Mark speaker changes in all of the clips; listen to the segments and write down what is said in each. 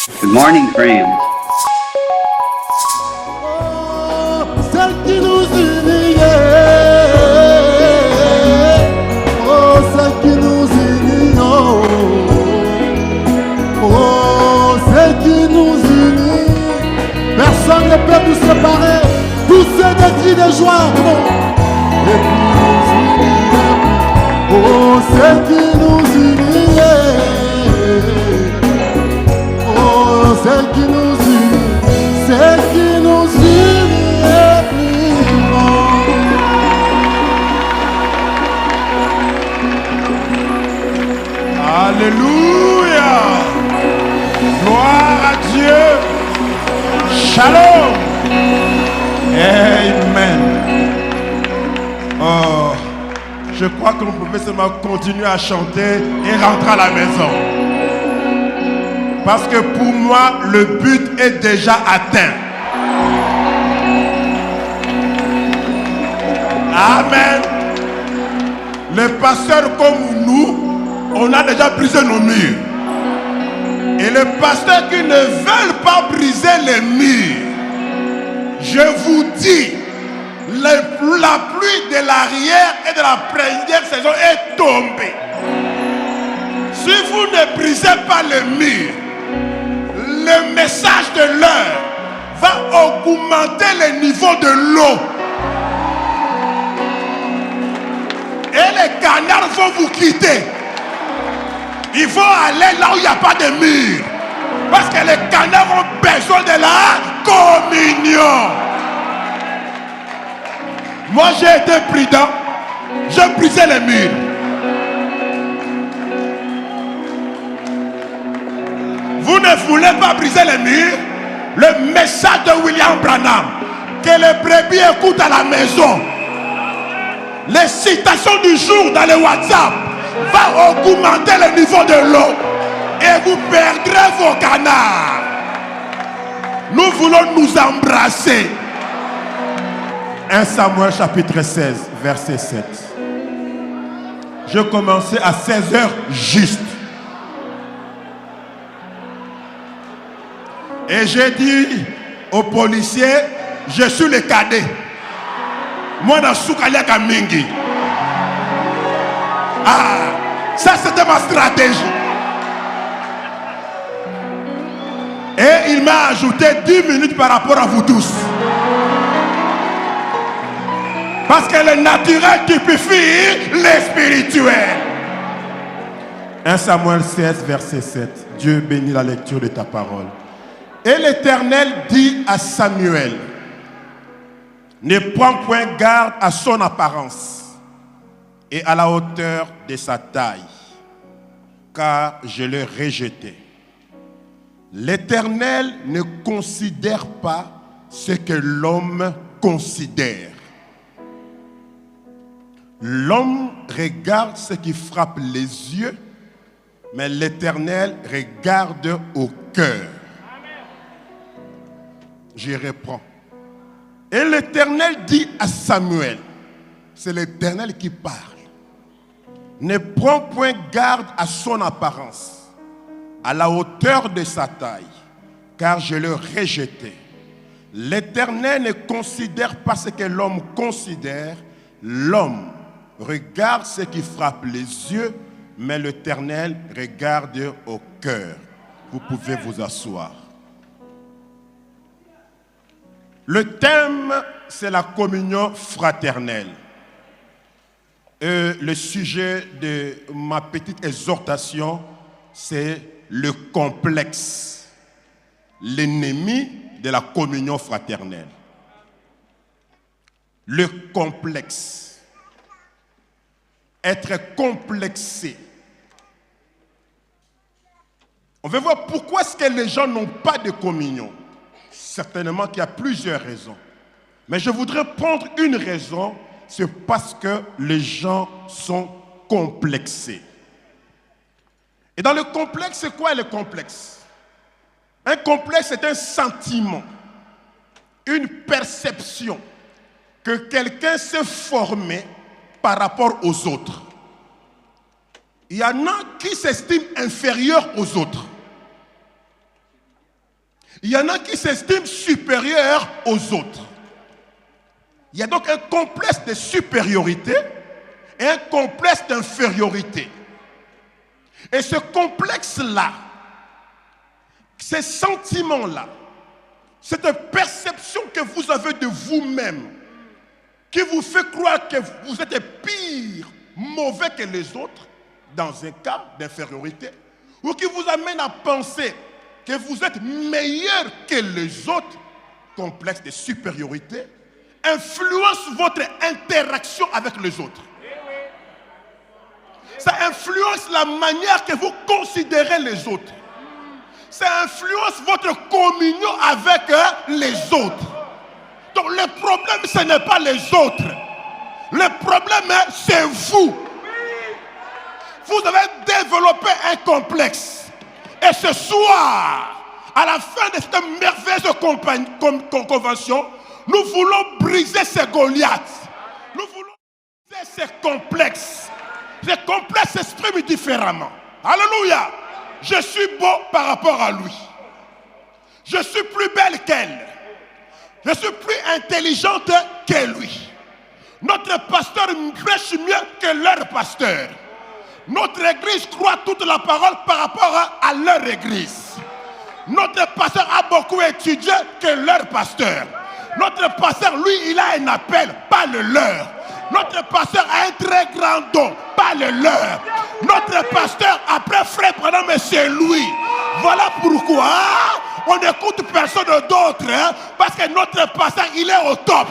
Speaker 1: Good morning, friends.
Speaker 2: Celle qui nous unit, oh, celle qui nous unit, oh, celle qui nous unit. Personne ne peut nous séparer. Tous ces des cris de joie, et puis nous unir. Oh, celle qui nous unit, oh, celle qui nous unit, celle qui nous unit.
Speaker 3: Alléluia. Gloire à Dieu. Shalom. Amen. Oh, je crois que nous pouvons seulement continuer à chanter et rentrer à la maison. Parce que pour moi, le but est déjà atteint. Amen. Les pasteurs comme nous, on a déjà brisé nos murs. Et les pasteurs qui ne veulent pas briser les murs, je vous dis, la pluie de l'arrière et de la première saison est tombée. Si vous ne brisez pas les murs, le message de l'heure va augmenter le niveau de l'eau. Et les canards vont vous quitter. Il faut aller là où il n'y a pas de mur. Parce que les canards ont besoin de la communion. Moi j'ai été prudent. J'ai brisé les murs. Vous ne voulez pas briser les murs? Le message de William Branham, que les brebis écoutent à la maison, les citations du jour dans le WhatsApp va augmenter le niveau de l'eau et vous perdrez vos canards. Nous voulons nous embrasser. 1 Samuel chapitre 16 verset 7. Je commençais à 16h juste. Et j'ai dit aux policiers, je suis le cadet. Moi, je suis Mingi. Ah, ça c'était ma stratégie. Et il m'a ajouté 10 minutes par rapport à vous tous. Parce que le naturel typifie le spirituel. 1 Samuel 16, verset 7. Dieu bénit la lecture de ta parole. Et l'Éternel dit à Samuel, ne prends point garde à son apparence et à la hauteur de sa taille, car je l'ai rejeté. L'Éternel ne considère pas ce que l'homme considère. L'homme regarde ce qui frappe les yeux, mais l'Éternel regarde au cœur. Je reprends. Et l'Éternel dit à Samuel, c'est l'Éternel qui parle, ne prends point garde à son apparence, à la hauteur de sa taille, car je l'ai rejeté. L'Éternel ne considère pas ce que l'homme considère. L'homme regarde ce qui frappe les yeux, mais l'Éternel regarde au cœur. Vous pouvez vous asseoir. Le thème, c'est la communion fraternelle. Et le sujet de ma petite exhortation, c'est le complexe, l'ennemi de la communion fraternelle. Le complexe. Être complexé. On va voir pourquoi est-ce que les gens n'ont pas de communion. Certainement qu'il y a plusieurs raisons. Mais je voudrais prendre une raison, c'est parce que les gens sont complexés. Et dans le complexe, c'est quoi le complexe? Un complexe, c'est un sentiment, une perception que quelqu'un s'est formé par rapport aux autres. Il y en a qui s'estiment inférieurs aux autres. Il y en a qui s'estiment supérieurs aux autres. Il y a donc un complexe de supériorité et un complexe d'infériorité. Et ce complexe-là, ces sentiments-là, cette perception que vous avez de vous-même, qui vous fait croire que vous êtes pire, mauvais que les autres, dans un cas d'infériorité, ou qui vous amène à penser que vous êtes meilleur que les autres, complexe de supériorité, influence votre interaction avec les autres. Ça influence la manière que vous considérez les autres. Ça influence votre communion avec les autres. Donc le problème, ce n'est pas les autres. Le problème, c'est vous. Vous avez développé un complexe. Et ce soir, à la fin de cette merveilleuse convention, nous voulons briser ces Goliaths. Nous voulons briser ces complexes. Ces complexes s'expriment différemment. Alléluia. Je suis beau par rapport à lui. Je suis plus belle qu'elle. Je suis plus intelligente que lui. Notre pasteur prêche mieux que leur pasteur. Notre église croit toute la parole par rapport à leur église. Notre pasteur a beaucoup étudié que leur pasteur. Notre pasteur, lui, il a un appel, pas le leur. Notre pasteur a un très grand don, pas le leur. Notre pasteur, après frère Branham, c'est lui. Voilà pourquoi on n'écoute personne d'autre, hein, parce que notre pasteur, il est au top.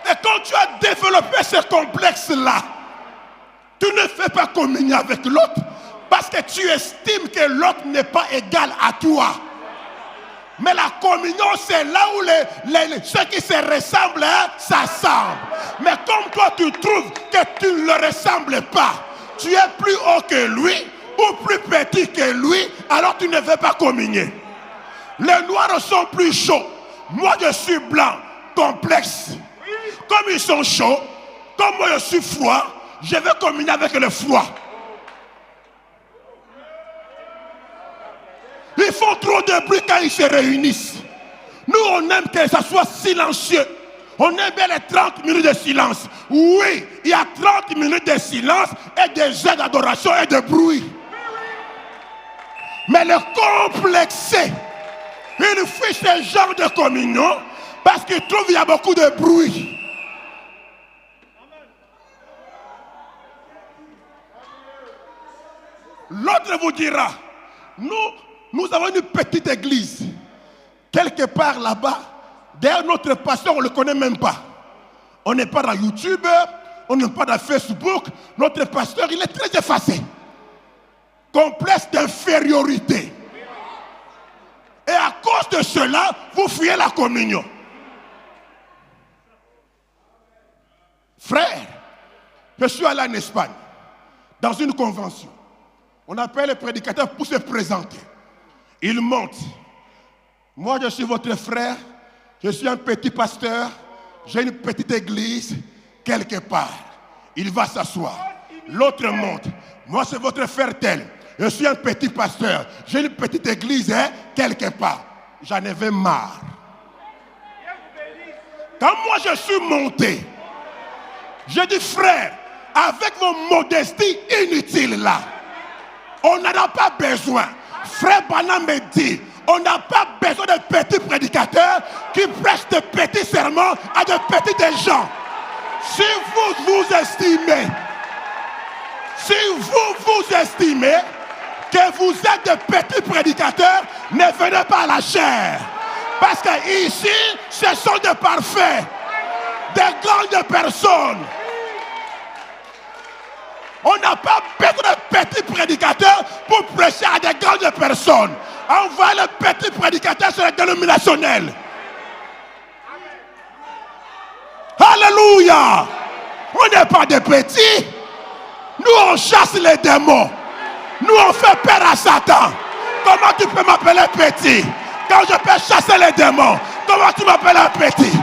Speaker 3: Et quand tu as développé ce complexe-là, tu ne fais pas communier avec l'autre parce que tu estimes que l'autre n'est pas égal à toi. Mais la communion, c'est là où ceux qui se ressemblent, hein, s'assemblent. Mais comme toi, tu trouves que tu ne le ressembles pas, tu es plus haut que lui ou plus petit que lui, alors tu ne veux pas communier. Les noirs sont plus chauds. Moi, je suis blanc, complexe. Comme ils sont chauds, comme moi je suis froid, je vais communier avec le froid. Ils font trop de bruit quand ils se réunissent. Nous, on aime que ça soit silencieux. On aime bien les 30 minutes de silence. Oui, il y a 30 minutes de silence et des heures d'adoration et de bruit. Mais le complexé, il fait ce genre de communion parce qu'il trouve qu'il y a beaucoup de bruit. L'autre vous dira, nous avons une petite église, quelque part là-bas. D'ailleurs, notre pasteur, on ne le connaît même pas. On n'est pas dans YouTube, on n'est pas dans Facebook. Notre pasteur, il est très effacé. Complexe d'infériorité. Et à cause de cela, vous fuyez la communion. Frère, je suis allé en Espagne, dans une convention. On appelle les prédicateurs pour se présenter. Ils montent. Moi, je suis votre frère. Je suis un petit pasteur. J'ai une petite église quelque part. Il va s'asseoir. L'autre monte. Moi, c'est votre frère tel. Je suis un petit pasteur. J'ai une petite église quelque part. J'en avais marre. Quand moi, je suis monté, j'ai dit, frère, avec vos modesties inutiles là, on n'en a pas besoin. Frère Branham me dit, on n'a pas besoin de petits prédicateurs qui prêchent de petits sermons à de petits gens. Si vous estimez que vous êtes de petits prédicateurs, ne venez pas à la chair. Parce que ici, ce sont des parfaits, des grandes personnes. On n'a pas besoin de petits prédicateurs pour prêcher à des grandes personnes. Envoyez les petits prédicateurs sur les dénominationnels. Alléluia. On n'est pas des petits. Nous, on chasse les démons. Nous, on fait peur à Satan. Comment tu peux m'appeler petit? Quand je peux chasser les démons, comment tu m'appelles un petit?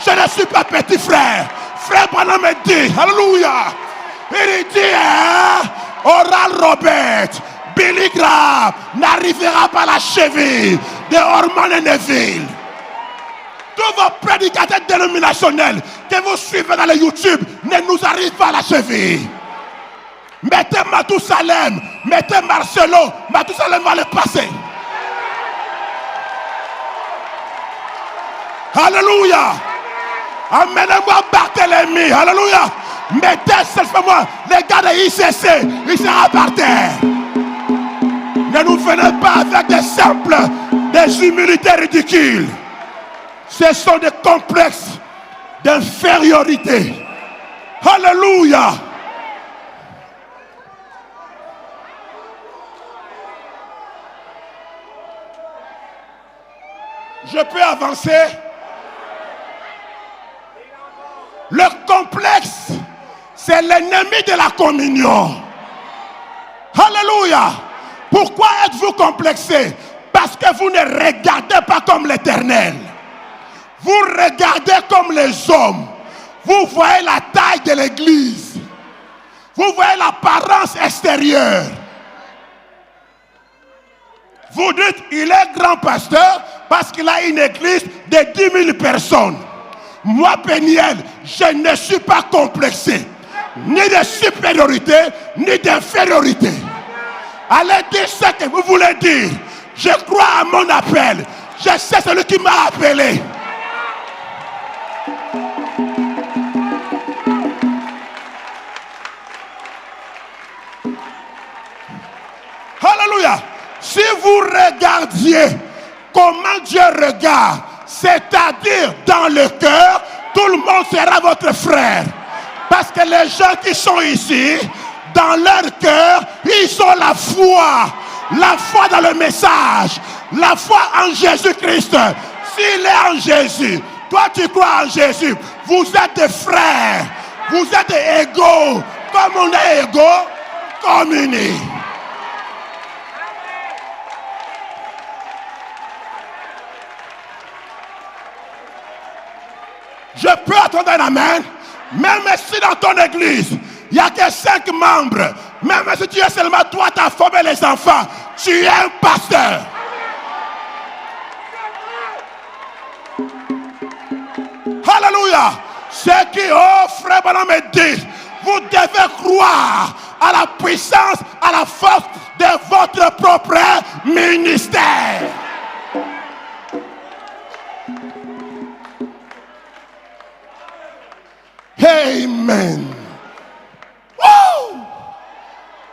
Speaker 3: Je ne suis pas petit, frère. Frère Branham me dit, alléluia. Il dit, Oral Robert, Billy Graham n'arrivera pas à la cheville de Orman et Neville. Tous vos prédicateurs dénominationnels que vous suivez dans les YouTube ne nous arrivent pas à la cheville. Mettez Mathusalem, mettez Marcelo, Mathusalem va le passer. Alléluia. Amenez-moi Barthélemy. Alléluia. Mettez simplement les gars de ICC. Il sera par terre. Ne nous venez pas avec des simples, des humilités ridicules. Ce sont des complexes d'infériorité. Alléluia. Je peux avancer. Le complexe, c'est l'ennemi de la communion. Alléluia. Pourquoi êtes-vous complexé? Parce que vous ne regardez pas comme l'Éternel. Vous regardez comme les hommes. Vous voyez la taille de l'église. Vous voyez l'apparence extérieure. Vous dites, il est grand pasteur parce qu'il a une église de 10 000 personnes. Moi, Péniel, je ne suis pas complexé. Ni de supériorité, ni d'infériorité. Allez dire ce que vous voulez dire. Je crois à mon appel. Je sais celui qui m'a appelé. Alléluia. Si vous regardiez comment Dieu regarde, c'est-à-dire dans le cœur, tout le monde sera votre frère. Parce que les gens qui sont ici, dans leur cœur, ils ont la foi dans le message, la foi en Jésus-Christ. S'il est en Jésus, toi tu crois en Jésus, vous êtes des frères, vous êtes des égaux. Comme on est égaux, communis. Je peux attendre un amen. Même si dans ton église, il n'y a que 5 membres. Même si tu es seulement toi, ta femme et les enfants, tu es un pasteur. Alléluia. Ceux qui, oh frère Branham me dit, vous devez croire à la puissance, à la force de votre propre ministère. Amen. Woo!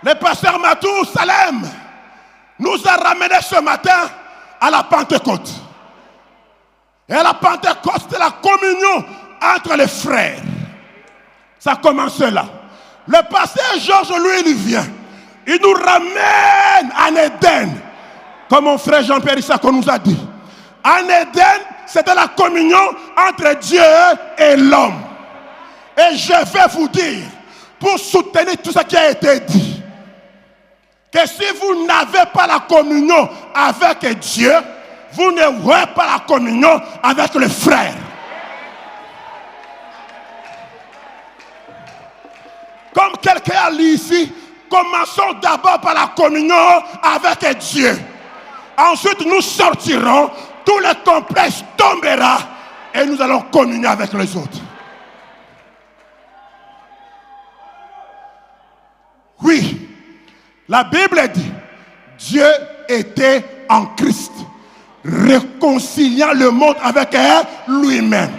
Speaker 3: Le pasteur Mathusalem nous a ramené ce matin à la Pentecôte. Et à la Pentecôte, c'est la communion entre les frères. Ça commence là. Le pasteur Georges, lui, il vient. Il nous ramène en Éden. Comme mon frère Jean-Pierre Issako nous a dit. En Éden, c'était la communion entre Dieu et l'homme. Et je vais vous dire, pour soutenir tout ce qui a été dit, que si vous n'avez pas la communion avec Dieu, vous n'aurez pas la communion avec le frère. Comme quelqu'un a dit ici, commençons d'abord par la communion avec Dieu. Ensuite, nous sortirons, tout le complexe tombera et nous allons communier avec les autres. Oui, la Bible dit, Dieu était en Christ, réconciliant le monde avec lui-même.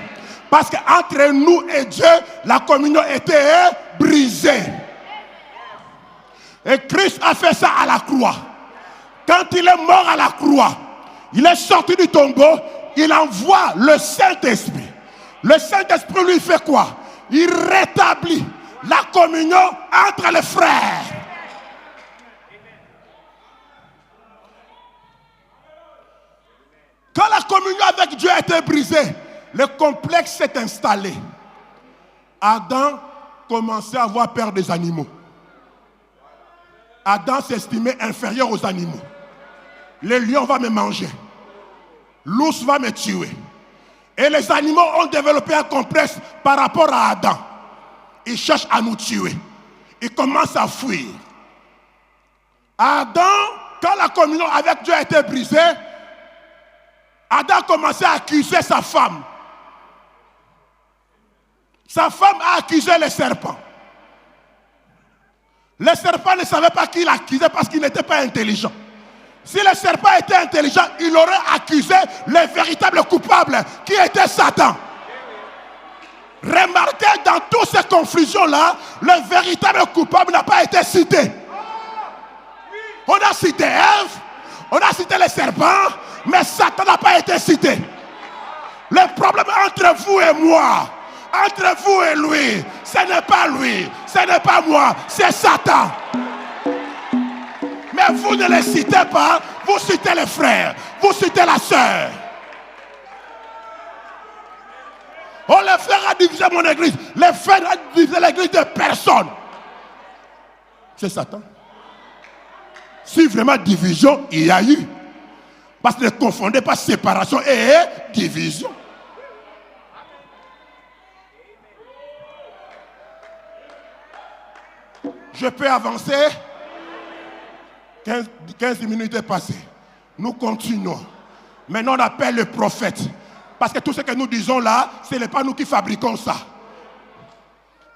Speaker 3: Parce qu'entre nous et Dieu, la communion était brisée. Et Christ a fait ça à la croix. Quand il est mort à la croix, il est sorti du tombeau, il envoie le Saint-Esprit. Le Saint-Esprit lui fait quoi? Il rétablit la communion entre les frères. Quand la communion avec Dieu a été brisée, le complexe s'est installé. Adam commençait à avoir peur des animaux. Adam s'estimait inférieur aux animaux. Le lion va me manger. L'ours va me tuer. Et les animaux ont développé un complexe par rapport à Adam. Ils cherchent à nous tuer. Ils commencent à fuir. Adam, quand la communion avec Dieu a été brisée, Adam a commencé à accuser sa femme. Sa femme a accusé le serpent. Le serpent ne savait pas qui l'accusait parce qu'il n'était pas intelligent. Si le serpent était intelligent, il aurait accusé le véritable coupable qui était Satan. Remarquez, dans toutes ces confusions-là, le véritable coupable n'a pas été cité. On a cité Ève, on a cité le serpent, mais Satan n'a pas été cité. Le problème entre vous et moi, entre vous et lui, ce n'est pas lui, ce n'est pas moi, c'est Satan. Mais vous ne les citez pas, vous citez les frères, vous citez la sœur. Oh, les frères ont divisé mon église, les frères ont divisé l'église de personne. C'est Satan. Si vraiment division, il y a eu. Parce que ne confondez pas séparation et division. Je peux avancer. 15 minutes est passé. Nous continuons. Maintenant, on appelle le prophète. Parce que tout ce que nous disons là, ce n'est pas nous qui fabriquons ça.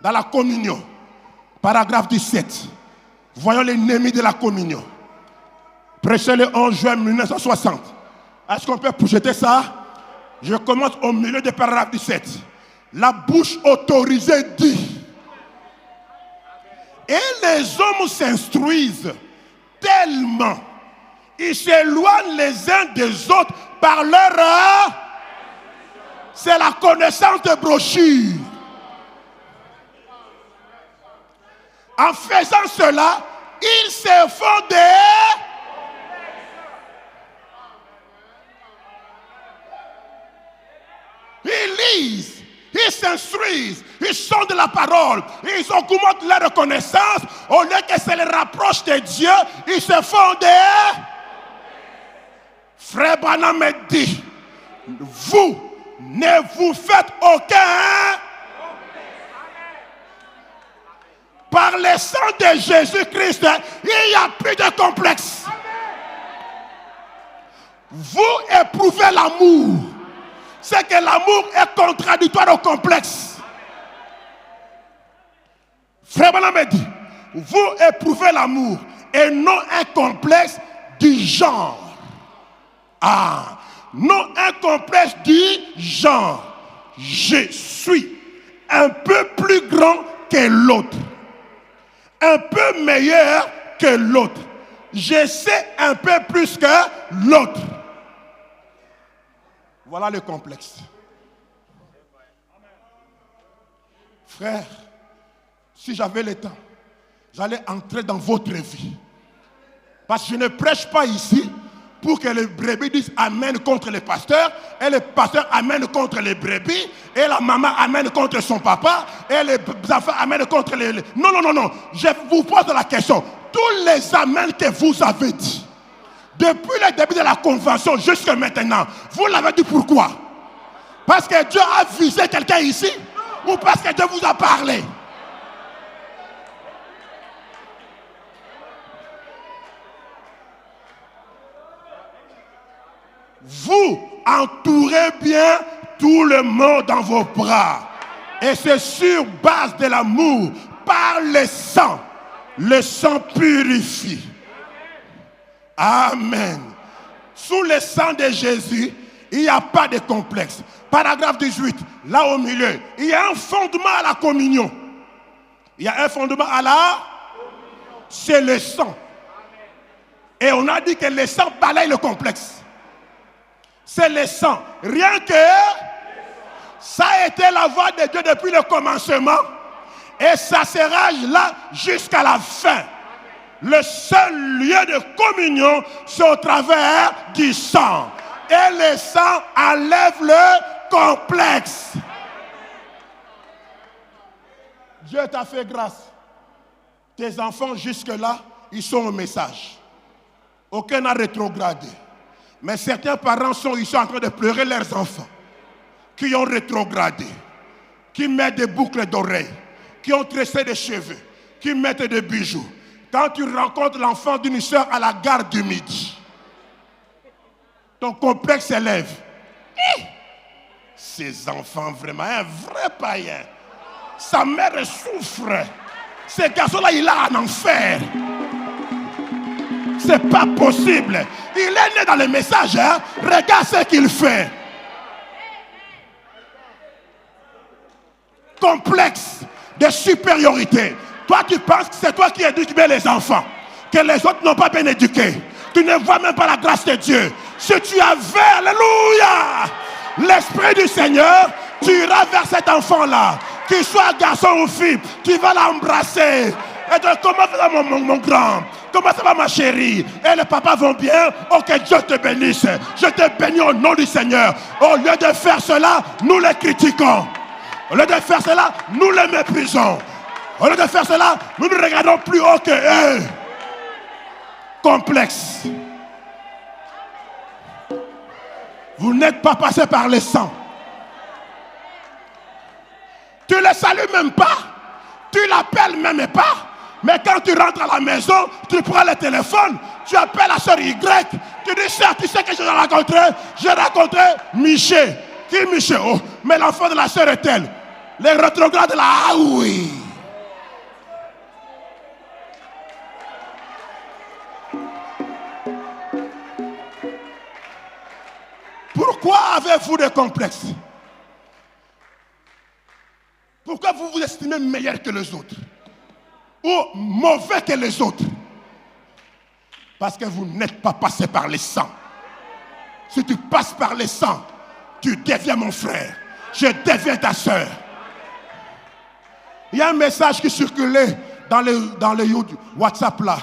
Speaker 3: Dans la communion, paragraphe 17, voyons l'ennemi de la communion. Prêché le 11 juin 1960. Est-ce qu'on peut projeter ça? Je commence au milieu du paragraphe 17. La bouche autorisée dit. Et les hommes s'instruisent tellement. Ils s'éloignent les uns des autres par leur... C'est la connaissance de brochure. En faisant cela, ils se font des... Ils lisent, ils s'instruisent, ils sont de la parole, ils augmentent leur reconnaissance. Au lieu que ça les rapproche de Dieu, ils se font des... Frère Branham me dit, vous ne vous faites aucun... Par le sang de Jésus-Christ, il n'y a plus de complexe. Vous éprouvez l'amour. C'est que l'amour est contradictoire au complexe. Frère Branham me dit, vous éprouvez l'amour et non un complexe du genre. Ah, non un complexe du genre. Je suis un peu plus grand que l'autre. Un peu meilleur que l'autre. Je sais un peu plus que l'autre. Voilà le complexe. Frère, si j'avais le temps, j'allais entrer dans votre vie. Parce que je ne prêche pas ici pour que les brebis disent amen contre les pasteurs, et les pasteurs amènent contre les brebis, et la maman amène contre son papa, et les enfants amènent contre les... Non, non, non, non. Je vous pose la question. Tous les amens que vous avez dit, depuis le début de la convention jusqu'à maintenant, vous l'avez dit pourquoi? Parce que Dieu a visé quelqu'un ici? Ou parce que Dieu vous a parlé? Vous entourez bien tout le monde dans vos bras. Et c'est sur base de l'amour, par le sang. Le sang purifie. Amen. Sous le sang de Jésus, il n'y a pas de complexe. Paragraphe 18, là au milieu, il y a un fondement à la communion. Il y a un fondement à la... C'est le sang. Et on a dit que le sang balaye le complexe. C'est le sang. Rien que ça a été la voix de Dieu depuis le commencement. Et ça sera là jusqu'à la fin. Le seul lieu de communion, c'est au travers du sang. Et le sang enlève le complexe. Dieu t'a fait grâce. Tes enfants jusque-là, ils sont au message. Aucun n'a rétrogradé. Mais certains parents sont ici en train de pleurer leurs enfants. Qui ont rétrogradé. Qui mettent des boucles d'oreilles. Qui ont tressé des cheveux. Qui mettent des bijoux. Quand tu rencontres l'enfant d'une soeur à la gare du Midi, ton complexe s'élève. Ces enfants, vraiment, un vrai païen. Sa mère souffre. Ce garçon-là, il a un enfer. C'est pas possible. Il est né dans le message. Hein? Regarde ce qu'il fait. Complexe de supériorité. Toi, tu penses que c'est toi qui éduques bien les enfants, que les autres n'ont pas bien éduqué. Tu ne vois même pas la grâce de Dieu. Si tu avais, alléluia, l'Esprit du Seigneur, tu iras vers cet enfant-là, qu'il soit garçon ou fille, tu vas l'embrasser. Et dire, comment ça va mon grand? Comment ça va ma chérie? Et les papas vont bien? Oh, que Dieu te bénisse. Je te bénis au nom du Seigneur. Au lieu de faire cela, nous les critiquons. Au lieu de faire cela, nous les méprisons. Au lieu de faire cela, nous ne regardons plus haut que eux. Complexe. Vous n'êtes pas passé par le sang. Tu ne le salues même pas. Tu l'appelles même pas. Mais quand tu rentres à la maison, tu prends le téléphone, tu appelles la soeur Y. Tu dis, sœur, tu sais que je l'ai rencontré? J'ai rencontré Michel. Qui est Michel? Oh, mais l'enfant de la soeur est elle. Les rétrogrades là, ah oui. Pourquoi avez-vous des complexes? Pourquoi vous vous estimez meilleur que les autres? Ou mauvais que les autres? Parce que vous n'êtes pas passé par le sang. Si tu passes par le sang, tu deviens mon frère. Je deviens ta soeur. Il y a un message qui circulait dans le WhatsApp là,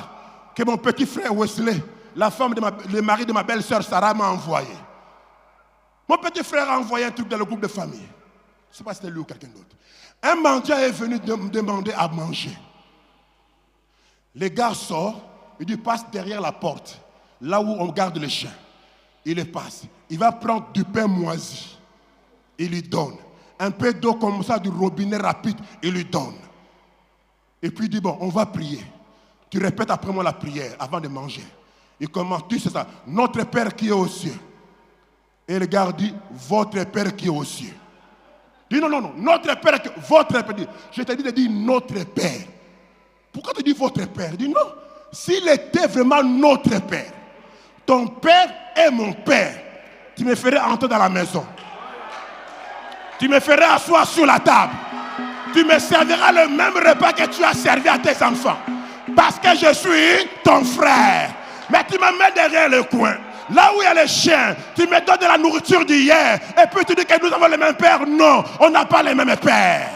Speaker 3: que mon petit frère Wesley, le mari de ma belle-sœur Sarah, m'a envoyé. Mon petit frère a envoyé un truc dans le groupe de famille. Je ne sais pas si c'était lui ou quelqu'un d'autre. Un mendiant est venu me demander à manger. Le gars sort, il lui passe derrière la porte, là où on garde les chiens. Il le passe. Il va prendre du pain moisi. Il lui donne. Un peu d'eau comme ça, du robinet rapide, il lui donne. Et puis il dit, bon, on va prier. Tu répètes après moi la prière avant de manger. Il commence, tu sais ça, notre Père qui est aux cieux. Et le gars dit, votre Père qui est aux cieux. Il dit, non, notre Père, votre Père. Je t'ai dit de dire notre Père. Pourquoi tu dis votre Père? Il dit, non, s'il était vraiment notre Père, ton Père est mon Père, tu me ferais entrer dans la maison. Tu me ferais asseoir sur la table. Tu me serviras le même repas que tu as servi à tes enfants. Parce que je suis ton frère. Mais tu me mets derrière le coin. Là où il y a les chiens, tu me donnes de la nourriture d'hier. Et puis tu dis que nous avons le même père. Non, on n'a pas les mêmes pères.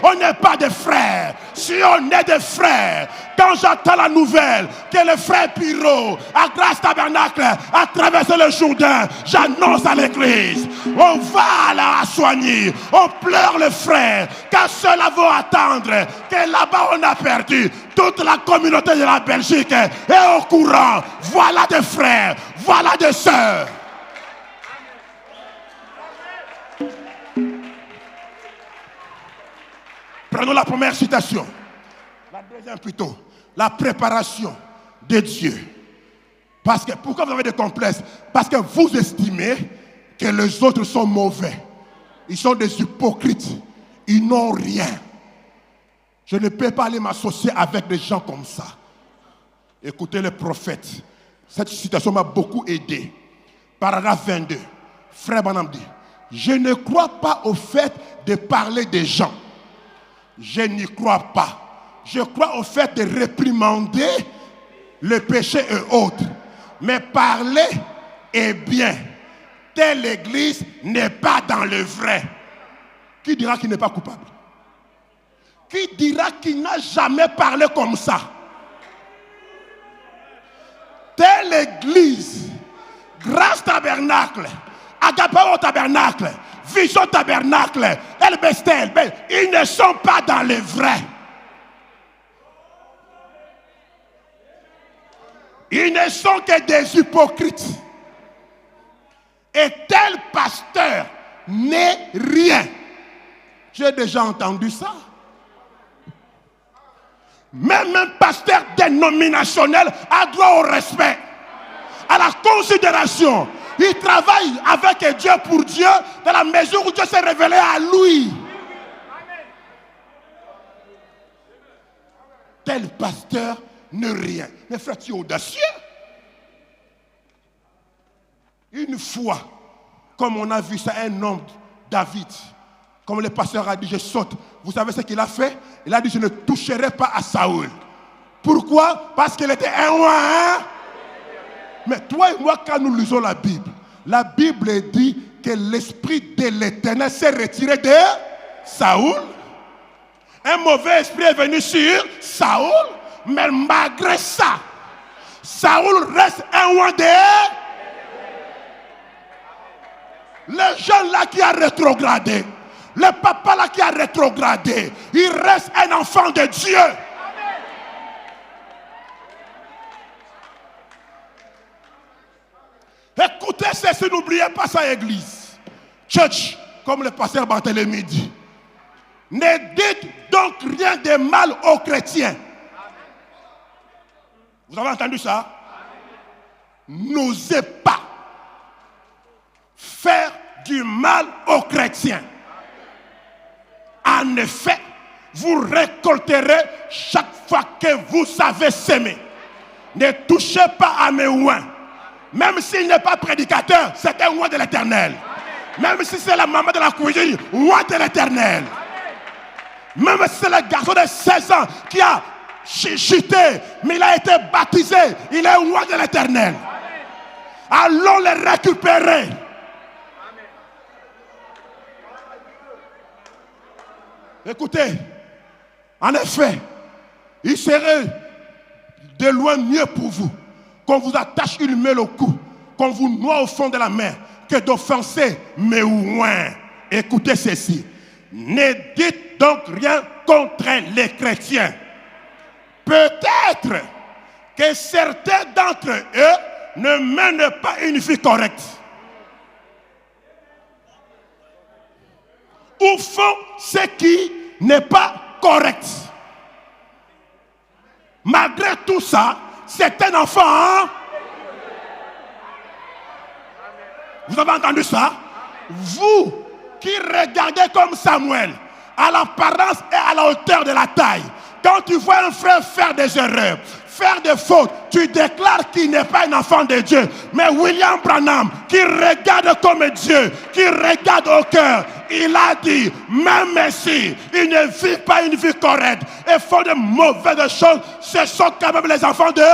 Speaker 3: On n'est pas des frères. Si on est des frères, quand j'entends la nouvelle que le frère Pirot, à Grâce Tabernacle, a traversé le Jourdain, j'annonce à l'église, on va la soigner. On pleure le frère, car ceux-là vont attendre que là-bas on a perdu. Toute la communauté de la Belgique est au courant. Voilà des frères, voilà des sœurs. Prenons la première citation. La deuxième plutôt. La préparation de Dieu. Parce que, pourquoi vous avez des complexes? Parce que vous estimez que les autres sont mauvais. Ils sont des hypocrites. Ils n'ont rien. Je ne peux pas aller m'associer avec des gens comme ça. Écoutez les prophètes. Cette citation m'a beaucoup aidé. Paragraphe 22. Frère Branham dit, je ne crois pas au fait de parler des gens. Je n'y crois pas. Je crois au fait de réprimander le péché et autres. Mais parler est bien. Telle église n'est pas dans le vrai. Qui dira qu'il n'est pas coupable? Qui dira qu'il n'a jamais parlé comme ça? Telle église, Grâce Tabernacle, Agapao Tabernacle, Vision Tabernacle, El Bestel, ils ne sont pas dans le vrai. Ils ne sont que des hypocrites. Et tel pasteur n'est rien. J'ai déjà entendu ça. Même un pasteur dénominationnel a droit au respect, à la considération. Il travaille avec Dieu pour Dieu dans la mesure où Dieu s'est révélé à lui. Tel pasteur ne rien. Mais frère, tu es audacieux. Une fois, comme on a vu ça, un homme, David, comme le pasteur a dit, je saute. Vous savez ce qu'il a fait? Il a dit, je ne toucherai pas à Saoul. Pourquoi? Parce qu'il était un roi. Hein? Mais toi et moi, quand nous lisons la Bible dit que l'esprit de l'Éternel s'est retiré de Saoul. Un mauvais esprit est venu sur Saoul, mais malgré ça, Saoul reste un roi de... Le jeune là qui a rétrogradé, le papa là qui a rétrogradé, il reste un enfant de Dieu. Écoutez ceci, n'oubliez pas ça, église. Church, comme le pasteur Barthélemy dit, ne dites donc rien de mal aux chrétiens. Vous avez entendu ça? N'osez pas faire du mal aux chrétiens. En effet, vous récolterez chaque fois que vous savez s'aimer. Ne touchez pas à mes oins. Même s'il n'est pas prédicateur, c'est un roi de l'Éternel. Même si c'est la maman de la cuisine, roi de l'Éternel. Même si c'est le garçon de 16 ans qui a chuté, mais il a été baptisé, il est roi de l'Éternel. Allons les récupérer. Écoutez, en effet, il serait de loin mieux pour vous qu'on vous attache une mêle au cou, qu'on vous noie au fond de la mer, que d'offenser mes ouins. Écoutez ceci. Ne dites donc rien contre les chrétiens. Peut-être que certains d'entre eux ne mènent pas une vie correcte. Ou font ce qui n'est pas correct. Malgré tout ça, c'est un enfant. Hein? Vous avez entendu ça? Vous qui regardez comme Samuel, à l'apparence et à la hauteur de la taille, quand tu vois un frère faire des erreurs, faire des fautes, tu déclares qu'il n'est pas un enfant de Dieu. Mais William Branham, qui regarde comme Dieu, qui regarde au cœur, il a dit, même si il ne vit pas une vie correcte et font de mauvaises choses, ce sont quand même les enfants de Dieu.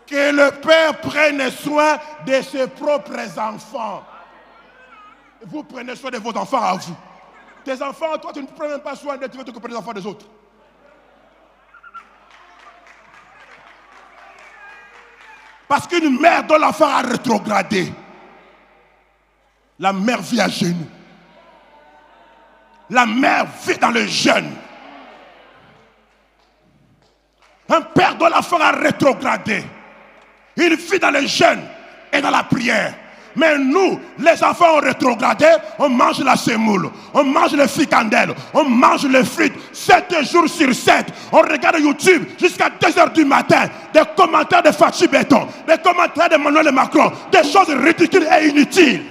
Speaker 3: Que le Père prenne soin de ses propres enfants. Vous prenez soin de vos enfants à vous. Tes enfants, toi, tu ne prends même pas soin d'eux, tu veux t'occuper des enfants des autres. Parce qu'une mère dont l'enfant a rétrogradé, la mère vit à genoux. La mère vit dans le jeûne. Un père dont l'enfant a rétrogradé, il vit dans le jeûne et dans la prière. Mais nous, les enfants ont rétrogradé, on mange la semoule, on mange le fricandelle, on mange les frites 7 jours sur 7. On regarde YouTube jusqu'à 2 h du matin, des commentaires de Fachi Béton, des commentaires d'Emmanuel Macron, des choses ridicules et inutiles.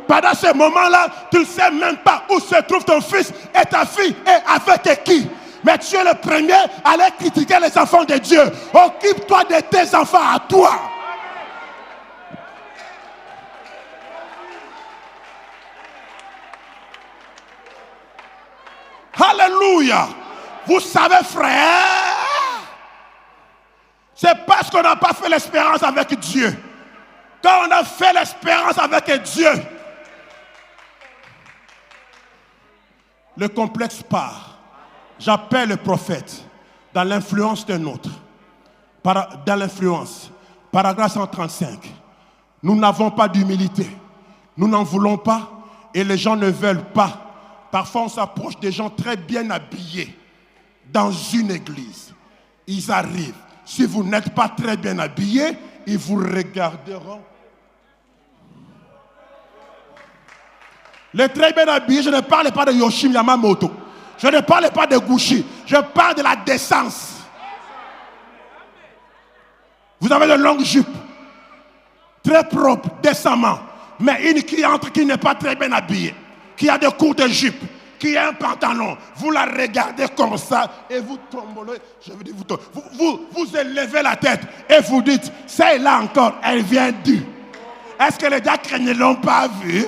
Speaker 3: Pendant ce moment-là, tu ne sais même pas où se trouve ton fils et ta fille et avec qui. Mais tu es le premier à aller critiquer les enfants de Dieu. Occupe-toi de tes enfants à toi. Alléluia. Vous savez, frère, c'est parce qu'on n'a pas fait l'espérance avec Dieu. Quand on a fait l'espérance avec Dieu, le complexe part. J'appelle le prophète dans l'influence d'un autre. Dans l'influence. Paragraphe 135. Nous n'avons pas d'humilité. Nous n'en voulons pas et les gens ne veulent pas. Parfois, on s'approche des gens très bien habillés dans une église. Ils arrivent. Si vous n'êtes pas très bien habillés, ils vous regarderont. Les très bien habillés, je ne parle pas de Yoshim Yamamoto. Je ne parle pas de Gucci. Je parle de la décence. Vous avez de longues jupes, très propres, décemment. Mais une qui entre qui n'est pas très bien habillée, qui a de courtes jupes, qui a un pantalon, vous la regardez comme ça et vous tombez. Je vous dis, vous élevez la tête et vous dites, celle-là encore, elle vient d'où? Est-ce que les diacres ne l'ont pas vue?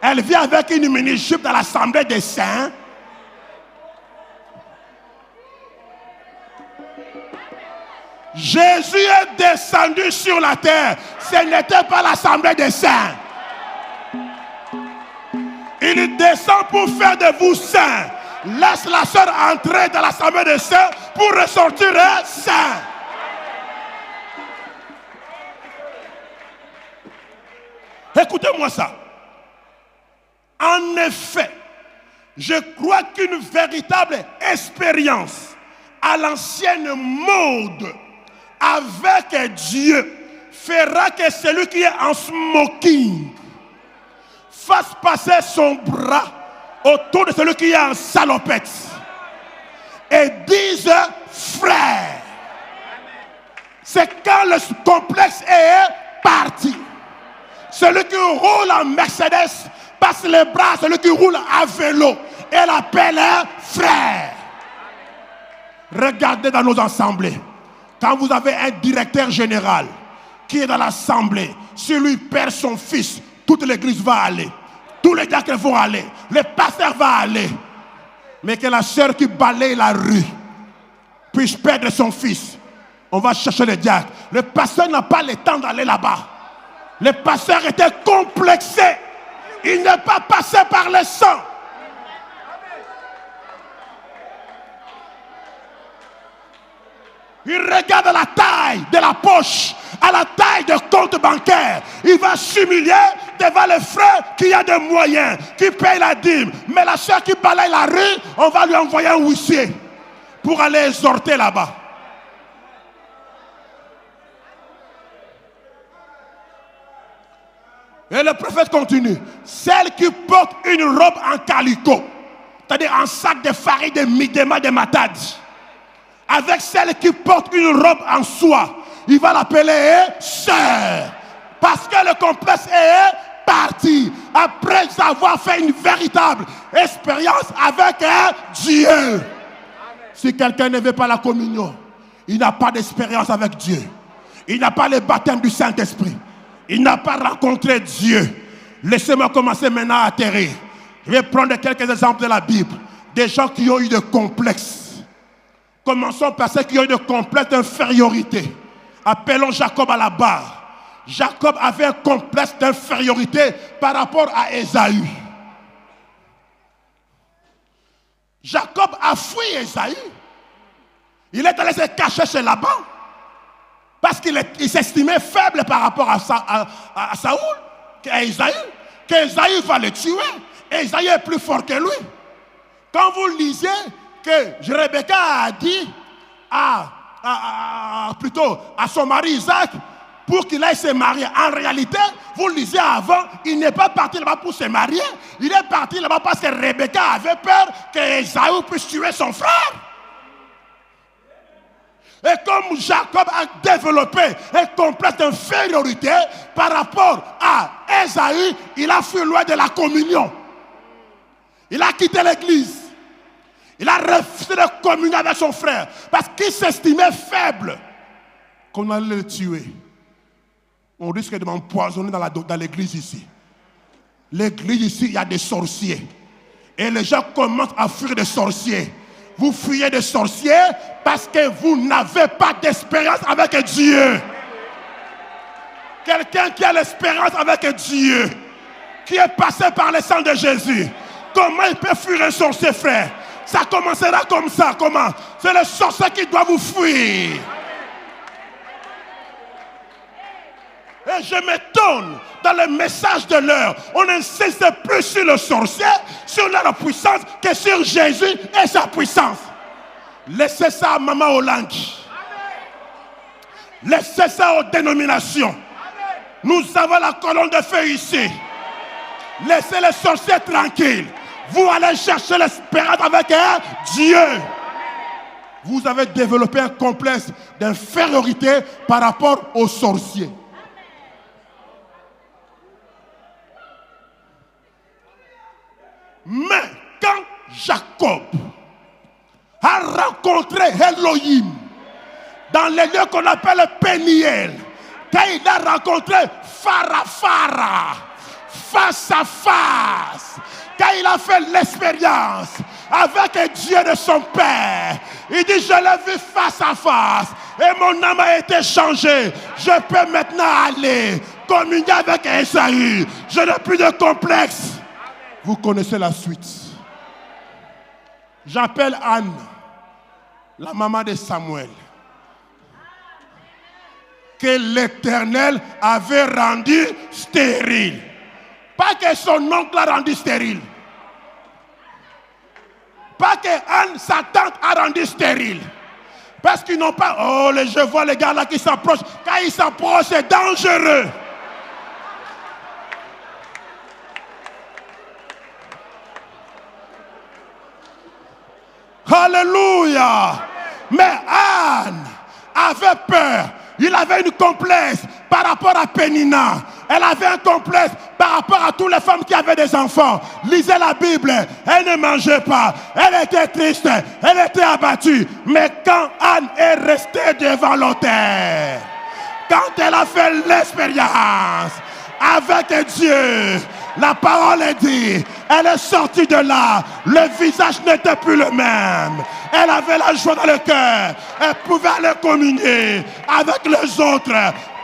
Speaker 3: Elle vient avec une mini-jupe dans l'assemblée des saints. Jésus est descendu sur la terre. Ce n'était pas l'assemblée des saints. Il descend pour faire de vous saints. Laisse la sœur entrer dans l'assemblée des saints pour ressortir saint. Écoutez-moi ça. En effet, je crois qu'une véritable expérience à l'ancienne mode avec Dieu fera que celui qui est en smoking fasse passer son bras autour de celui qui est en salopette et dise frère. C'est quand le complexe est parti. Celui qui roule en Mercedes passe les bras à celui qui roule à vélo et l'appelle frère. Regardez dans nos assemblées. Quand vous avez un directeur général qui est dans l'assemblée, si lui perd son fils, toute l'église va aller. Tous les diacres vont aller. Le pasteur va aller. Mais que la sœur qui balaye la rue puisse perdre son fils, on va chercher le diacre. Le pasteur n'a pas le temps d'aller là-bas. Le pasteur était complexé. Il n'est pas passé par le sang. Il regarde la taille de la poche, à la taille de compte bancaire. Il va s'humilier devant le frère qui a des moyens, qui paye la dîme. Mais la soeur qui balaye la rue, on va lui envoyer un huissier pour aller exhorter là-bas. Et le prophète continue. Celle qui porte une robe en calico, c'est-à-dire en sac de farine de midema de matad, avec celle qui porte une robe en soie, il va l'appeler sœur. Parce que le complexe est parti après avoir fait une véritable expérience avec Dieu. Si quelqu'un ne veut pas la communion, il n'a pas d'expérience avec Dieu. Il n'a pas le baptême du Saint-Esprit. Il n'a pas rencontré Dieu. Laissez-moi commencer maintenant à atterrir. Je vais prendre quelques exemples de la Bible. Des gens qui ont eu des complexes. Commençons par ceux qui ont eu des complexes d'infériorité. Appelons Jacob à la barre. Jacob avait un complexe d'infériorité par rapport à Ésaü. Jacob a fui Ésaü. Il est allé se cacher chez Laban. Parce qu'il s'estimait faible par rapport à Saoul, à Ésaü. Qu'Ésaü va le tuer. Ésaü est plus fort que lui. Quand vous lisez que Rebecca a dit plutôt à son mari Isaac pour qu'il aille se marier. En réalité, vous le lisez avant, il n'est pas parti là-bas pour se marier. Il est parti là-bas parce que Rebecca avait peur que Ésaü puisse tuer son frère. Et comme Jacob a développé un complexe d'infériorité par rapport à Ésaü, il a fui loin de la communion. Il a quitté l'église. Il a refusé de communier avec son frère parce qu'il s'estimait faible. Qu'on allait le tuer. On risque de m'empoisonner dans l'église ici. L'église ici, il y a des sorciers. Et les gens commencent à fuir des sorciers. Vous fuyez des sorciers parce que vous n'avez pas d'espérance avec Dieu. Quelqu'un qui a l'espérance avec Dieu, qui est passé par le sang de Jésus, comment il peut fuir un sorcier, frère? Ça commencera comme ça. Comment? C'est le sorcier qui doit vous fuir. Et je m'étonne, dans le message de l'heure, on insiste plus sur le sorcier, sur leur puissance, que sur Jésus et sa puissance. Laissez ça à Maman Hollande. Laissez ça aux dénominations. Nous avons la colonne de feu ici. Laissez les sorciers tranquilles. Vous allez chercher l'espérance avec Dieu. Vous avez développé un complexe d'infériorité par rapport aux sorciers. Mais quand Jacob a rencontré Elohim dans les lieux qu'on appelle Péniel, quand il a rencontré Farafara, face à face, quand il a fait l'expérience avec Dieu de son Père, il dit: je l'ai vu face à face et mon âme a été changée. Je peux maintenant aller communier avec Esaü. Je n'ai plus de complexe. Vous connaissez la suite. J'appelle Anne, la maman de Samuel, que l'Éternel avait rendu stérile. Pas que son oncle l'a rendu stérile. Pas que Anne, sa tante, a rendu stérile. Parce qu'ils n'ont pas... Oh, je vois les gars là qui s'approchent. Quand ils s'approchent, c'est dangereux. Alléluia. Mais Anne avait peur. Il avait une complexe par rapport à Pénina. Elle avait un complexe par rapport à toutes les femmes qui avaient des enfants. Lisez la Bible. Elle ne mangeait pas. Elle était triste. Elle était abattue. Mais quand Anne est restée devant l'autel, quand elle a fait l'expérience avec Dieu, la parole est dit, elle est sortie de là. Le visage n'était plus le même. Elle avait la joie dans le cœur. Elle pouvait aller communier avec les autres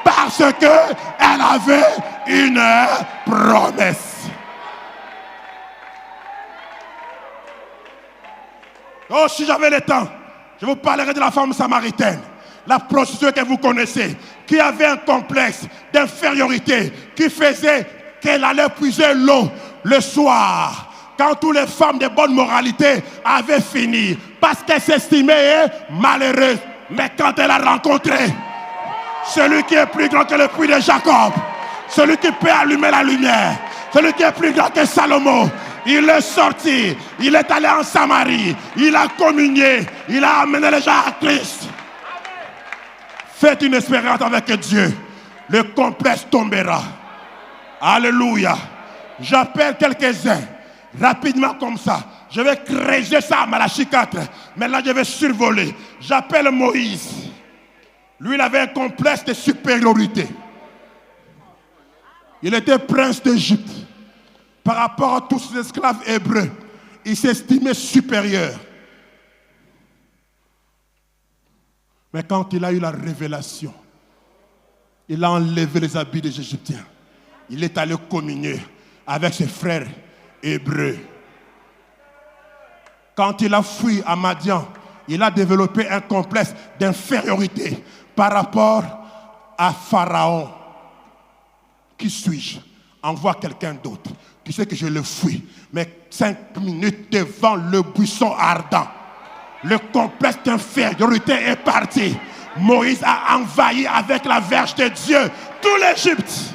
Speaker 3: parce qu'elle avait une promesse. Oh, si j'avais le temps, je vous parlerai de la femme samaritaine, la prostituée que vous connaissez, qui avait un complexe d'infériorité, qui faisait qu'elle allait puiser l'eau le soir, quand toutes les femmes de bonne moralité avaient fini, parce qu'elle s'estimait malheureuse. Mais quand elle a rencontré celui qui est plus grand que le puits de Jacob, celui qui peut allumer la lumière, celui qui est plus grand que Salomon, il est sorti, il est allé en Samarie, il a communié, il a amené les gens à Christ. Faites une expérience avec Dieu, le complexe tombera. Alléluia. J'appelle quelques-uns rapidement comme ça. Je vais creuser ça à Malachie 4. Mais là, je vais survoler. J'appelle Moïse. Lui, il avait un complexe de supériorité. Il était prince d'Égypte. Par rapport à tous les esclaves hébreux, il s'estimait supérieur. Mais quand il a eu la révélation, il a enlevé les habits des Égyptiens. Il est allé communier avec ses frères hébreux. Quand il a fui à Madian, il a développé un complexe d'infériorité par rapport à Pharaon. Qui suis-je? Envoie quelqu'un d'autre. Tu sais que je le fuis. Mais 5 minutes devant le buisson ardent, le complexe d'infériorité est parti. Moïse a envahi avec la verge de Dieu tout l'Égypte.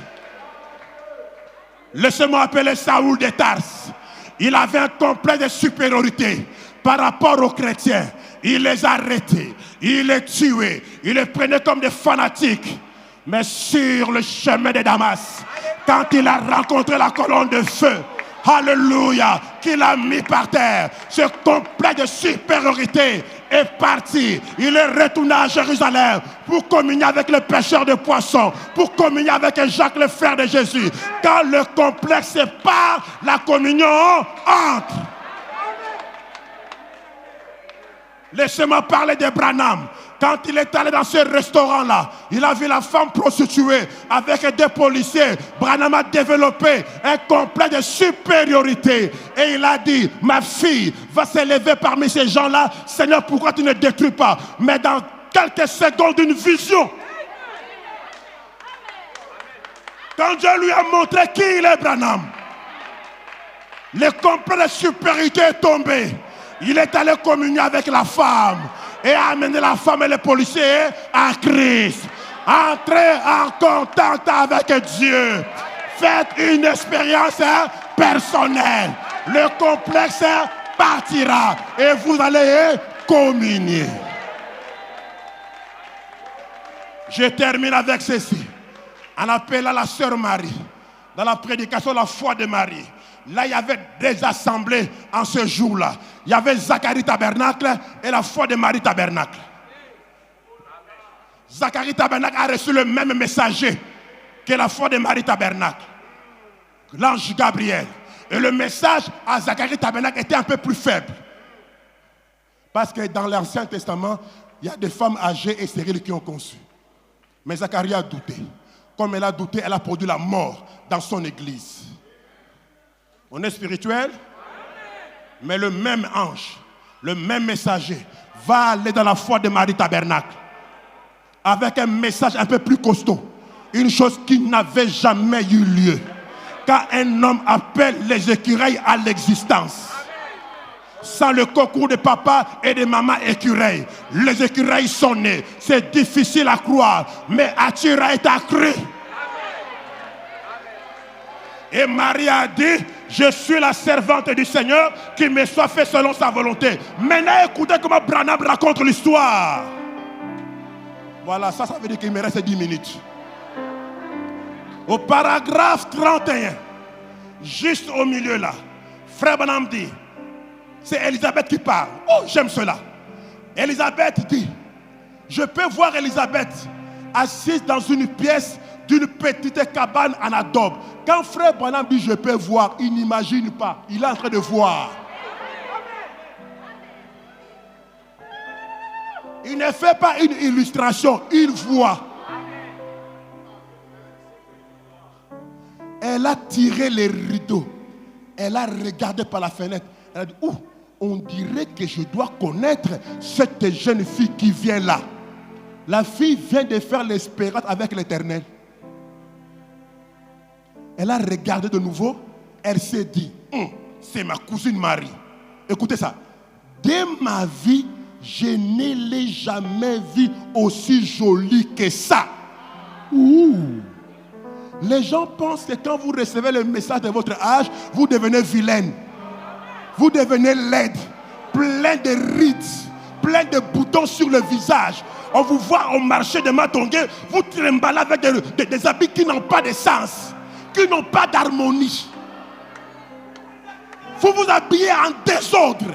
Speaker 3: Laissez-moi appeler Saoul de Tarse. Il avait un complexe de supériorité par rapport aux chrétiens. Il les arrêtait, il les tuait, il les prenait comme des fanatiques. Mais sur le chemin de Damas, quand il a rencontré la colonne de feu, alléluia, qu'il a mis par terre, ce complexe de supériorité est parti. Il est retourné à Jérusalem pour communier avec le pêcheur de poissons, pour communier avec Jacques, le frère de Jésus. Quand le complexe part, la communion entre. Laissez-moi parler de Branham. Quand il est allé dans ce restaurant-là, il a vu la femme prostituée avec des policiers. Branham a développé un complexe de supériorité. Et il a dit, ma fille va s'élever parmi ces gens-là. Seigneur, pourquoi tu ne détruis pas? Mais dans quelques secondes, une vision. Quand Dieu lui a montré qui il est, Branham, le complexe de supériorité est tombé. Il est allé communier avec la femme et a amené la femme et les policiers à Christ. Entrez en contact avec Dieu. Faites une expérience personnel. Le complexe partira et vous allez communier. Je termine avec ceci. En appelant la sœur Marie, dans la prédication de la foi de Marie, là il y avait des assemblées en ce jour-là. Il y avait Zacharie Tabernacle et la foi de Marie Tabernacle. Zacharie Tabernacle a reçu le même messager que la foi de Marie Tabernacle, l'ange Gabriel. Et le message à Zacharie Tabernacle était un peu plus faible. Parce que dans l'Ancien Testament, il y a des femmes âgées et stériles qui ont conçu. Mais Zacharie a douté. Comme elle a douté, elle a produit la mort dans son église. On est spirituel, mais le même ange, le même messager va aller dans la foi de Marie Tabernacle avec un message un peu plus costaud. Une chose qui n'avait jamais eu lieu. Quand un homme appelle les écureuils à l'existence, sans le concours de papa et de maman écureuils, les écureuils sont nés. C'est difficile à croire, mais Atura est accru. Et Marie a dit, je suis la servante du Seigneur, qu'il me soit fait selon sa volonté. Maintenant, écoutez comment Branham raconte l'histoire. Voilà, ça veut dire qu'il me reste 10 minutes. Au paragraphe 31, juste au milieu là, Frère Branham dit, c'est Élisabeth qui parle. Oh, j'aime cela. Élisabeth dit, je peux voir Élisabeth assise dans une pièce d'une petite cabane en adobe. Quand Frère Branham dit je peux voir, il n'imagine pas. Il est en train de voir. Il ne fait pas une illustration, il voit. Elle a tiré les rideaux. Elle a regardé par la fenêtre. Elle a dit, ouh, on dirait que je dois connaître cette jeune fille qui vient là. La fille vient de faire l'espérance avec l'Éternel. Elle a regardé de nouveau. Elle s'est dit, c'est ma cousine Marie. Écoutez ça. Dès ma vie, je ne l'ai jamais vue aussi jolie que ça. Ouh. Les gens pensent que quand vous recevez le message de votre âge, vous devenez vilaine. Vous devenez laide, plein de rides, plein de boutons sur le visage. On vous voit au marché de Matongué, vous tremblez avec des habits qui n'ont pas de sens, qui n'ont pas d'harmonie. Vous vous habillez en désordre.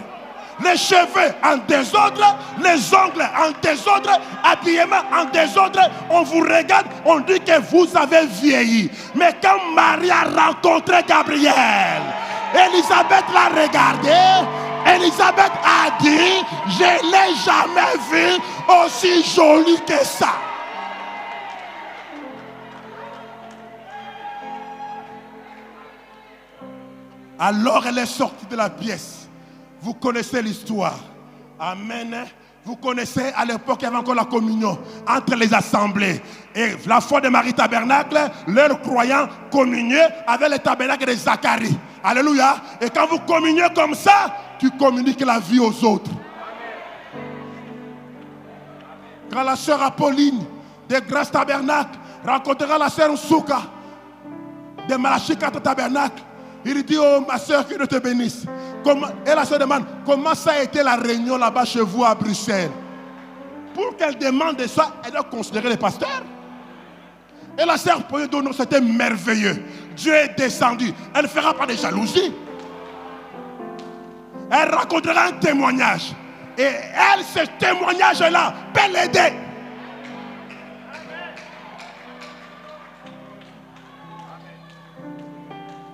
Speaker 3: Les cheveux en désordre, les ongles en désordre, habillement en désordre. On vous regarde, on dit que vous avez vieilli. Mais quand Marie a rencontré Gabriel, Élisabeth l'a regardé. Élisabeth a dit, je ne l'ai jamais vue aussi jolie que ça. Alors elle est sortie de la pièce. Vous connaissez l'histoire. Amen. Vous connaissez à l'époque, il y avait encore la communion entre les assemblées. Et la foi de Marie Tabernacle, leurs croyants communiaient avec le tabernacle de Zacharie. Alléluia. Et quand vous communiez comme ça, tu communiques la vie aux autres. Quand la sœur Apolline de Grâce Tabernacle rencontrera la sœur Souka de Malachi 4 Tabernacle, il dit, oh ma sœur, que Dieu te bénisse. Et la sœur demande, comment ça a été la réunion là-bas chez vous à Bruxelles? Pour qu'elle demande ça, elle doit considérer les pasteurs. Et la sœur peut dire, non, c'était merveilleux. Dieu est descendu. Elle ne fera pas de jalousie. Elle racontera un témoignage. Et elle, ce témoignage-là, peut l'aider.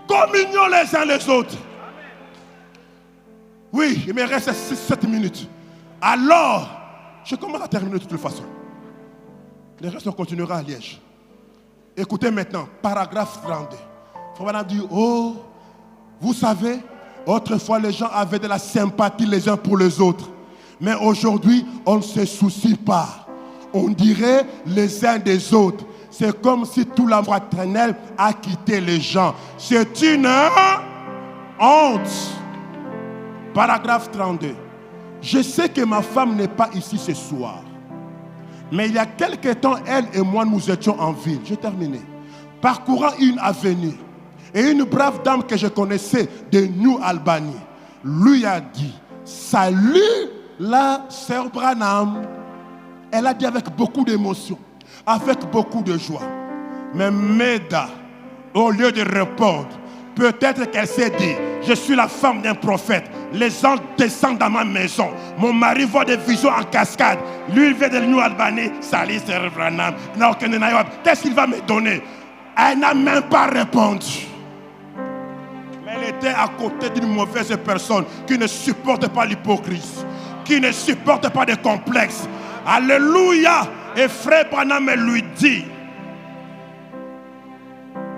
Speaker 3: Communions les uns les autres. Oui, il me reste 6-7 minutes. Alors, je commence à terminer de toute façon. Le reste, on continuera à Liège. Écoutez maintenant, paragraphe 32. On va dire, oh, vous savez, autrefois les gens avaient de la sympathie les uns pour les autres. Mais aujourd'hui, on ne se soucie pas. On dirait les uns des autres. C'est comme si tout l'amour fraternel a quitté les gens. C'est une honte. Paragraphe 32. Je sais que ma femme n'est pas ici ce soir. Mais il y a quelque temps, elle et moi, nous étions en ville. J'ai terminé. Parcourant une avenue. Et une brave dame que je connaissais de New Albany lui a dit, salut la sœur Branham. Elle a dit avec beaucoup d'émotion, avec beaucoup de joie. Mais Meda, au lieu de répondre, peut-être qu'elle s'est dit, je suis la femme d'un prophète. Les anges descendent dans ma maison. Mon mari voit des visions en cascade. Lui, il vient de New Albany. Salut, sœur Branham. Qu'est-ce qu'il va me donner? Elle n'a même pas répondu. Mais elle était à côté d'une mauvaise personne qui ne supporte pas l'hypocrisie, qui ne supporte pas de complexes. Alléluia. Et frère Branham lui dit,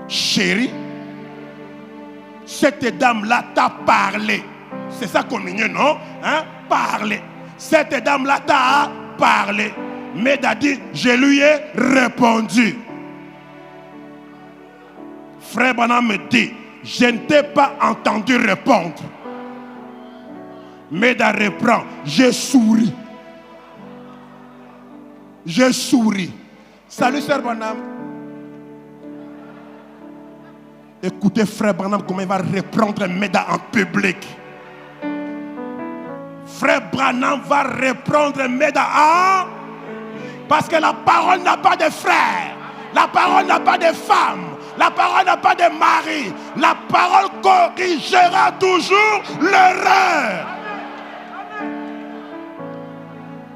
Speaker 3: chérie, cette dame-là t'a parlé. C'est ça communion, non? Hein? Parler. Cette dame-là t'a parlé. Mais t'as dit, je lui ai répondu. Frère Branham me dit, je ne t'ai pas entendu répondre. Mais t'as reprend, je souris. Je souris. Salut, sœur Branham. Écoutez, frère Branham, comment il va reprendre Meda en public. Frère Branham va reprendre Meda en... Parce que la parole n'a pas de frère. La parole n'a pas de femme. La parole n'a pas de mari. La parole corrigera toujours l'erreur.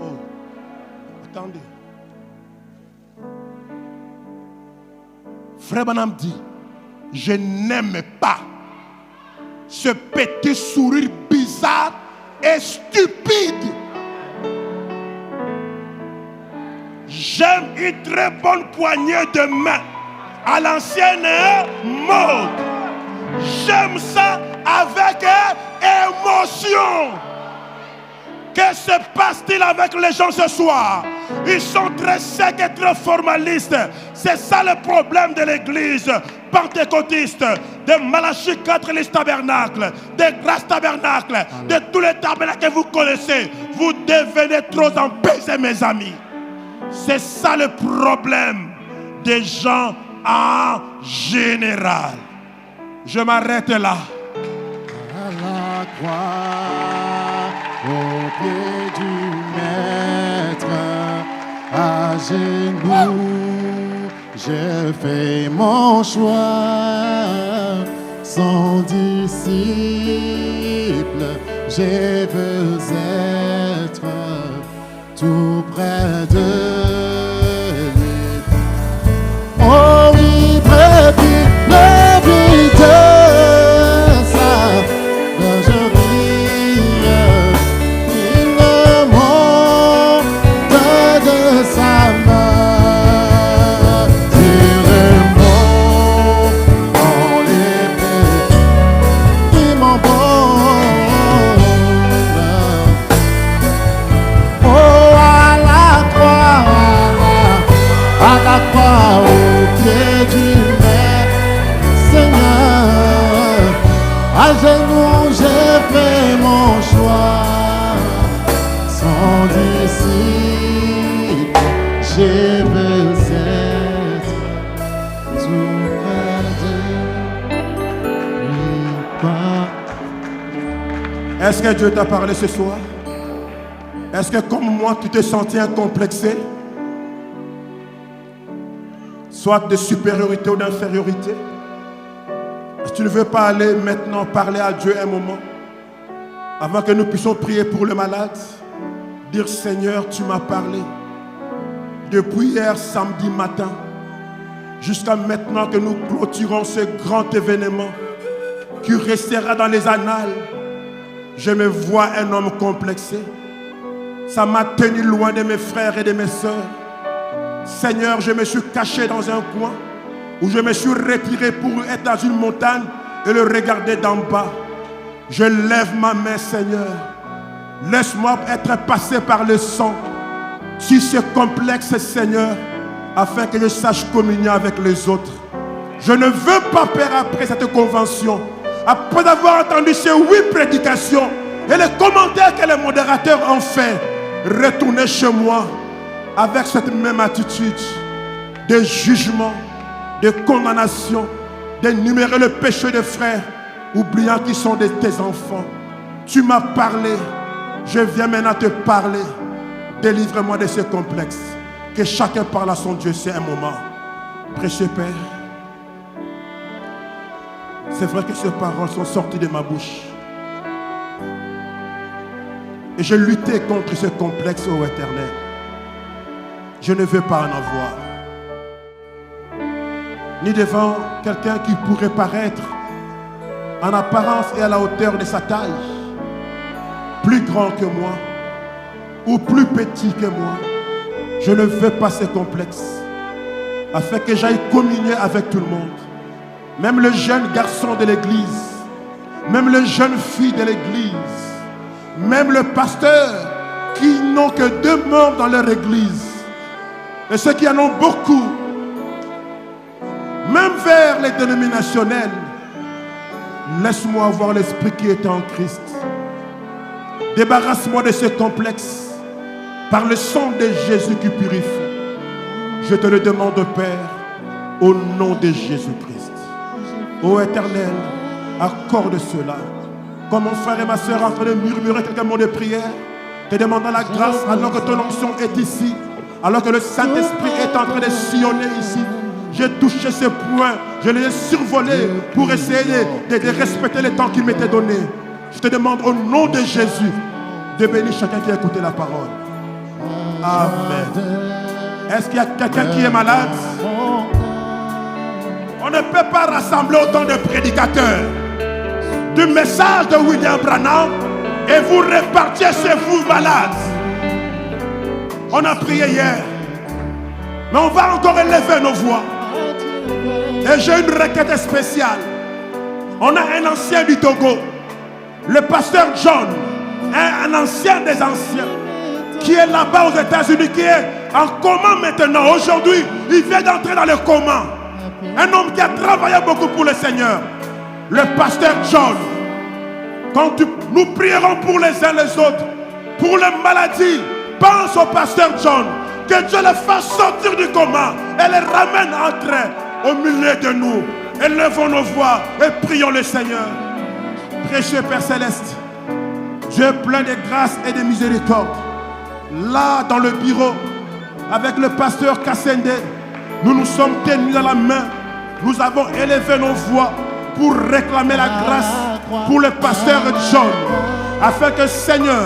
Speaker 3: Oh, attendez. Frère Branham dit, je n'aime pas ce petit sourire bizarre et stupide. J'aime une très bonne poignée de main à l'ancienne mode. J'aime ça avec émotion. Que se passe-t-il avec les gens ce soir? Ils sont très secs et très formalistes. C'est ça le problème de l'église pentecôtiste, de Malachie 4, les tabernacles, des grâces tabernacles, de tous les tabernacles que vous connaissez. Vous devenez trop empêchés, mes amis. C'est ça le problème des gens en général. Je m'arrête là.
Speaker 2: À la croix, au pied du maître, à genoux, j'ai fait mon choix. Son disciple, je veux être tout près de lui. Oh oui, près de la vie de sa bergerie, il me monte de sa main, tirez-moi dans les pieds, il m'emporte. Oh, à la croix, au pied du Seigneur, à genoux j'ai fait mon choix. Son disciple, je veux être tout près de lui.
Speaker 3: Est-ce que Dieu t'a parlé ce soir? Est-ce que comme moi tu te sentais incomplexé? Soit de supériorité ou d'infériorité? Si tu ne veux pas aller maintenant parler à Dieu un moment, avant que nous puissions prier pour le malade, dire Seigneur, tu m'as parlé depuis hier samedi matin jusqu'à maintenant que nous clôturons ce grand événement qui restera dans les annales. Je me vois un homme complexé. Ça m'a tenu loin de mes frères et de mes sœurs. Seigneur, je me suis caché dans un coin où je me suis retiré pour être dans une montagne et le regarder d'en bas. Je lève ma main, Seigneur. Laisse-moi être passé par le sang sur ce complexe, Seigneur, afin que je sache communier avec les autres. Je ne veux pas perdre après cette convention, après avoir entendu ces 8 prédications et les commentaires que les modérateurs ont fait, retourner chez moi avec cette même attitude de jugement, de condamnation d'énumérer le péché des frères, oubliant qu'ils sont tes enfants. Tu m'as parlé, je viens maintenant te parler. Délivre-moi de ce complexe. Que chacun parle à son Dieu, c'est un moment. Précieux Père, c'est vrai que ces paroles sont sorties de ma bouche. Et je luttais contre ce complexe, ô Éternel. Je ne veux pas en avoir. Ni devant quelqu'un qui pourrait paraître en apparence et à la hauteur de sa taille, plus grand que moi ou plus petit que moi. Je ne veux pas ce complexe, afin que j'aille communier avec tout le monde. Même le jeune garçon de l'église, même le jeune fille de l'église, même le pasteur qui n'ont que 2 membres dans leur église, et ceux qui en ont beaucoup, même vers les dénominationnels, laisse-moi avoir l'esprit qui est en Christ. Débarrasse-moi de ce complexe par le sang de Jésus qui purifie. Je te le demande, Père, au nom de Jésus-Christ. Ô Éternel, accorde cela. Comme mon frère et ma soeur en train de murmurer quelques mots de prière, te demandant la grâce alors que ton onction est ici, alors que le Saint-Esprit est en train de sillonner ici. J'ai touché ce point, je les ai survolés pour essayer de respecter le temps qu'il m'était donné. Je te demande au nom de Jésus de bénir chacun qui a écouté la parole. Amen. Est-ce qu'il y a quelqu'un qui est malade? On ne peut pas rassembler autant de prédicateurs du message de William Branham et vous repartir chez vous malades. On a prié hier, mais on va encore élever nos voix. Et j'ai une requête spéciale. On a un ancien du Togo, le pasteur John, un ancien des anciens, qui est là-bas aux États-Unis, qui est en coma maintenant. Aujourd'hui, il vient d'entrer dans le coma. Un homme qui a travaillé beaucoup pour le Seigneur. Le pasteur John. Quand nous prierons pour les uns les autres, pour les maladies, pense au pasteur John. Que Dieu le fasse sortir du coma et les ramène entrer au milieu de nous. Élevons nos voix et prions le Seigneur. Précieux Père Céleste, Dieu plein de grâce et de miséricorde. Là dans le bureau, avec le pasteur Kassende, nous nous sommes tenus dans la main. Nous avons élevé nos voix pour réclamer la grâce pour le pasteur John, afin que Seigneur,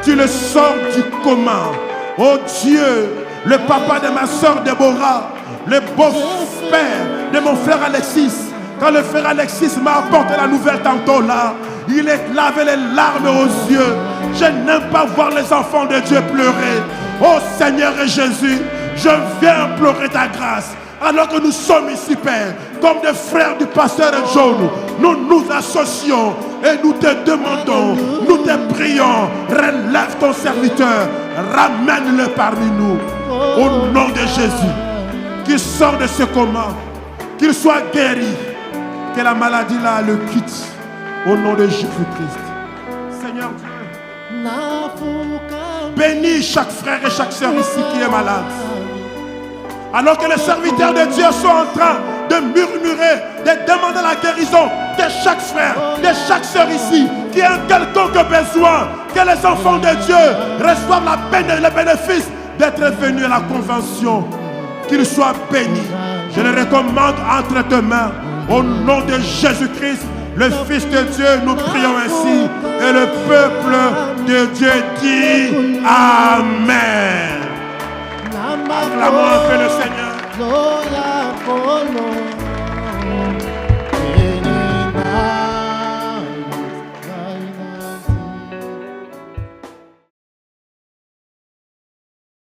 Speaker 3: tu le sors du coma. Oh Dieu, le papa de ma soeur Déborah, le beau-père de mon frère Alexis. Quand le frère Alexis m'a apporté la nouvelle tantôt là, il est lavé les larmes aux yeux. Je n'aime pas voir les enfants de Dieu pleurer. Oh Seigneur et Jésus, je viens implorer ta grâce. Alors que nous sommes ici, Père, comme des frères du pasteur John, nous nous associons et nous te demandons, nous te prions, relève ton serviteur, ramène-le parmi nous, au nom de Jésus, qu'il sorte de ce coma, qu'il soit guéri, que la maladie là le quitte, au nom de Jésus-Christ. Seigneur Dieu, bénis chaque frère et chaque sœur ici qui est malade. Alors que les serviteurs de Dieu sont en train de murmurer, de demander la guérison de chaque frère, de chaque sœur ici, qui a un quelconque besoin, que les enfants de Dieu reçoivent le bénéfice d'être venus à la convention, qu'ils soient bénis. Je les recommande entre tes mains, au nom de Jésus-Christ, le Fils de Dieu, nous prions ainsi, et le peuple de Dieu dit Amen. Acclamons un peu le Seigneur.